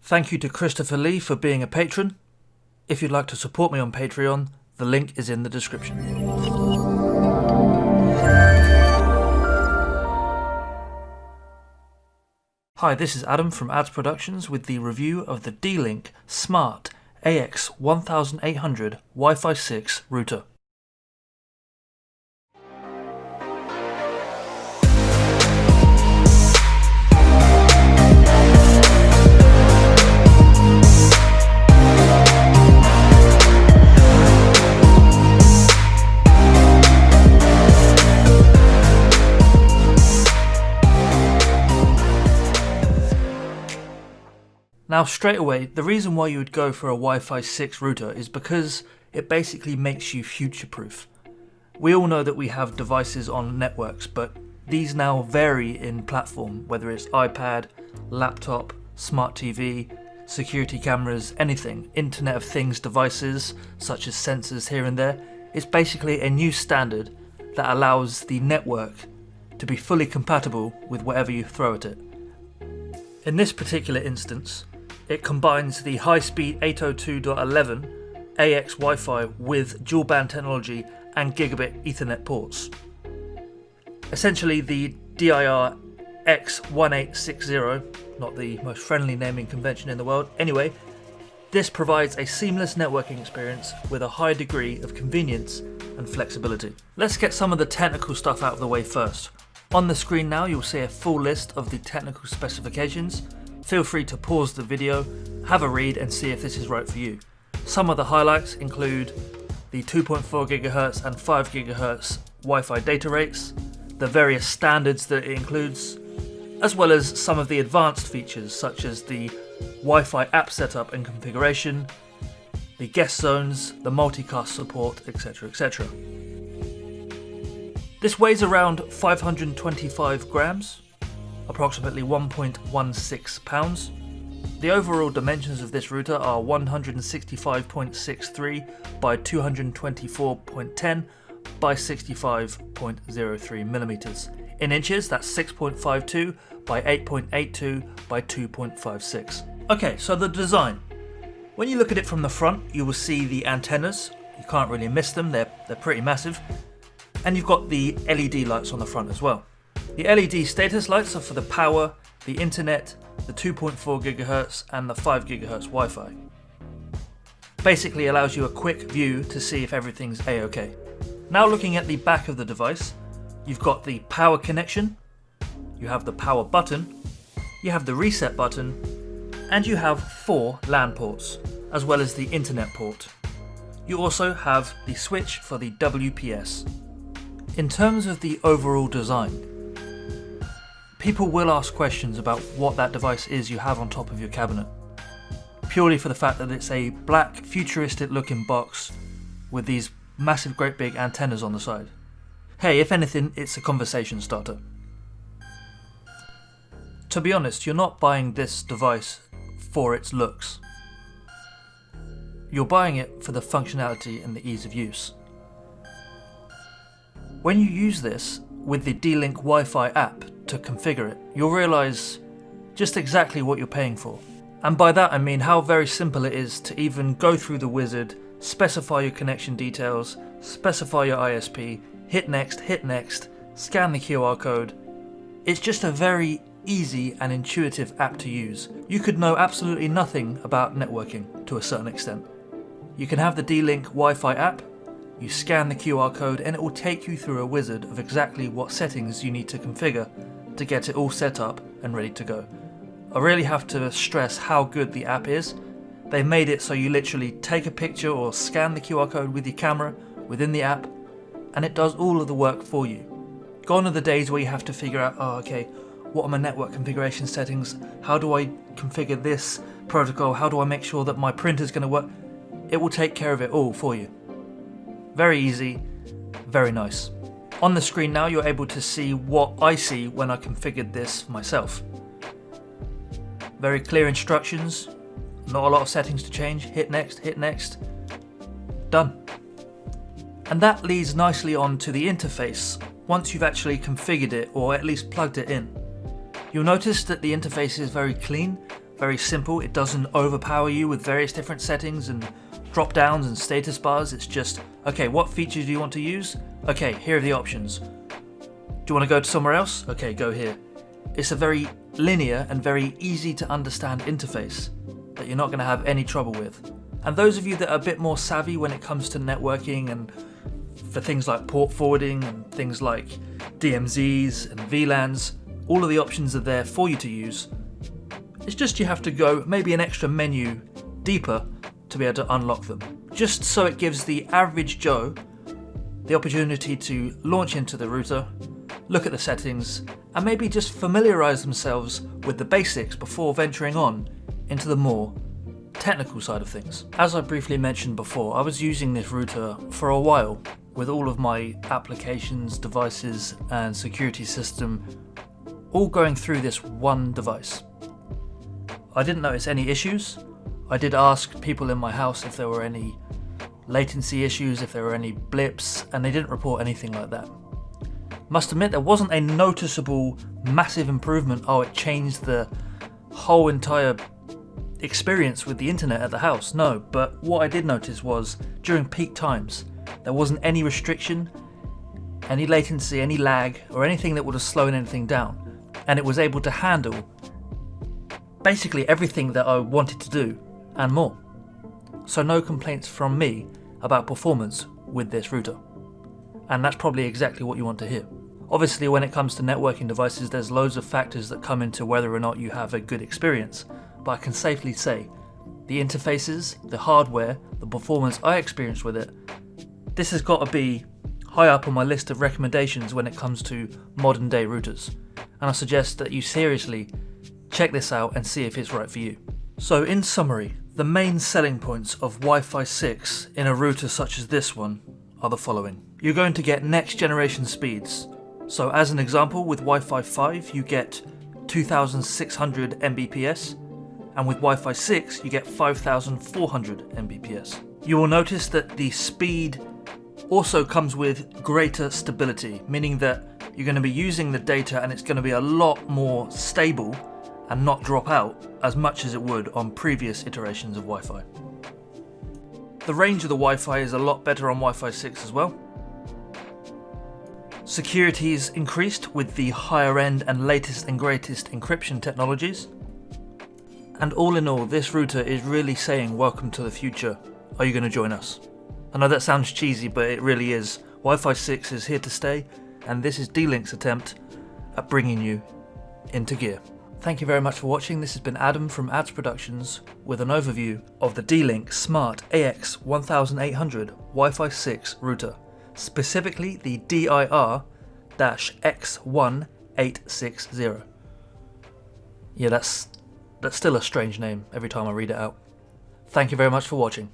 Thank you to Christopher Lee for being a patron. If you'd like to support me on Patreon, the link is in the description. Hi, this is Adam from Ads Productions with the review of the D-Link Smart AX1800 Wi-Fi 6 router. Now straight away, the reason why you would go for a Wi-Fi 6 router is because it basically makes you future-proof. We all know that we have devices on networks, but these now vary in platform, whether it's iPad, laptop, smart TV, security cameras, anything, Internet of Things devices, such as sensors here and there. It's basically a new standard that allows the network to be fully compatible with whatever you throw at it. In this particular instance, it combines the high-speed 802.11 AX Wi-Fi with dual-band technology and gigabit Ethernet ports. Essentially, the DIR X1860, not the most friendly naming convention in the world. Anyway, this provides a seamless networking experience with a high degree of convenience and flexibility. Let's get some of the technical stuff out of the way first. On the screen now, you'll see a full list of the technical specifications. Feel free to pause the video, have a read and see if this is right for you. Some of the highlights include the 2.4 GHz and 5 GHz Wi-Fi data rates, the various standards that it includes, as well as some of the advanced features such as the Wi-Fi app setup and configuration, the guest zones, the multicast support, etc. etc. This weighs around 525 grams, approximately 1.16 pounds. The overall dimensions of this router are 165.63 by 224.10 by 65.03 millimeters. In inches, that's 6.52 by 8.82 by 2.56. Okay, so the design. When you look at it from the front, you will see the antennas. You can't really miss them, they're pretty massive. And you've got the LED lights on the front as well. The LED status lights are for the power, the internet, the 2.4 GHz and the 5 GHz Wi-Fi. Basically allows you a quick view to see if everything's A-OK. Now looking at the back of the device, you've got the power connection, you have the power button, you have the reset button, and you have 4 LAN ports, as well as the internet port. You also have the switch for the WPS. In terms of the overall design, people will ask questions about what that device is you have on top of your cabinet, purely for the fact that it's a black, futuristic looking box with these massive, great big antennas on the side. Hey, if anything, it's a conversation starter. To be honest, you're not buying this device for its looks. You're buying it for the functionality and the ease of use. When you use this with the D-Link Wi-Fi app to configure it, you'll realise just exactly what you're paying for. And by that I mean how very simple it is to even go through the wizard, specify your connection details, specify your ISP, hit next, scan the QR code. It's just a very easy and intuitive app to use. You could know absolutely nothing about networking to a certain extent. You can have the D-Link Wi-Fi app, you scan the QR code and it will take you through a wizard of exactly what settings you need to configure to get it all set up and ready to go. I really have to stress how good the app is. They've made it so you literally take a picture or scan the QR code with your camera within the app and it does all of the work for you. Gone are the days where you have to figure out, what are my network configuration settings? How do I configure this protocol? How do I make sure that my printer's going to work? It will take care of it all for you. Very easy, very nice. On the screen now you're able to see what I see when I configured this myself. Very clear instructions, not a lot of settings to change, hit next, done. And that leads nicely on to the interface once you've actually configured it or at least plugged it in. You'll notice that the interface is very clean, very simple. It doesn't overpower you with various different settings and drop downs and status bars. It's just, okay, what features do you want to use? Okay, here are the options. Do you want to go to somewhere else? Okay, go here. It's a very linear and very easy to understand interface that you're not going to have any trouble with. And those of you that are a bit more savvy when it comes to networking and for things like port forwarding and things like DMZs and VLANs, all of the options are there for you to use. It's just you have to go maybe an extra menu deeper to be able to unlock them. Just so it gives the average Joe the opportunity to launch into the router, look at the settings, and maybe just familiarize themselves with the basics before venturing on into the more technical side of things. As I briefly mentioned before, I was using this router for a while with all of my applications, devices, and security system all going through this one device. I didn't notice any issues. I did ask people in my house if there were any latency issues, if there were any blips, and they didn't report anything like that. Must admit, there wasn't a noticeable massive improvement. Oh, it changed the whole entire experience with the internet at the house. No, but what I did notice was during peak times, there wasn't any restriction, any latency, any lag, or anything that would have slowed anything down. And it was able to handle basically everything that I wanted to do and more. So no complaints from me about performance with this router. And that's probably exactly what you want to hear. Obviously, when it comes to networking devices, there's loads of factors that come into whether or not you have a good experience. But I can safely say, the interfaces, the hardware, the performance I experienced with it, this has got to be high up on my list of recommendations when it comes to modern day routers. And I suggest that you seriously check this out and see if it's right for you. So in summary, the main selling points of Wi-Fi 6 in a router such as this one are the following. You're going to get next generation speeds. So as an example, with Wi-Fi 5 you get 2600 Mbps, and with Wi-Fi 6 you get 5400 Mbps. You will notice that the speed also comes with greater stability, meaning that you're going to be using the data and it's going to be a lot more stable and not drop out as much as it would on previous iterations of Wi-Fi. The range of the Wi-Fi is a lot better on Wi-Fi 6 as well. Security is increased with the higher end and latest and greatest encryption technologies. And all in all, this router is really saying welcome to the future. Are you going to join us? I know that sounds cheesy, but it really is. Wi-Fi 6 is here to stay, and this is D-Link's attempt at bringing you into gear. Thank you very much for watching. This has been Adam from Ads Productions with an overview of the D-Link Smart AX1800 Wi-Fi 6 router, specifically the DIR-X1860. Yeah, that's still a strange name every time I read it out. Thank you very much for watching.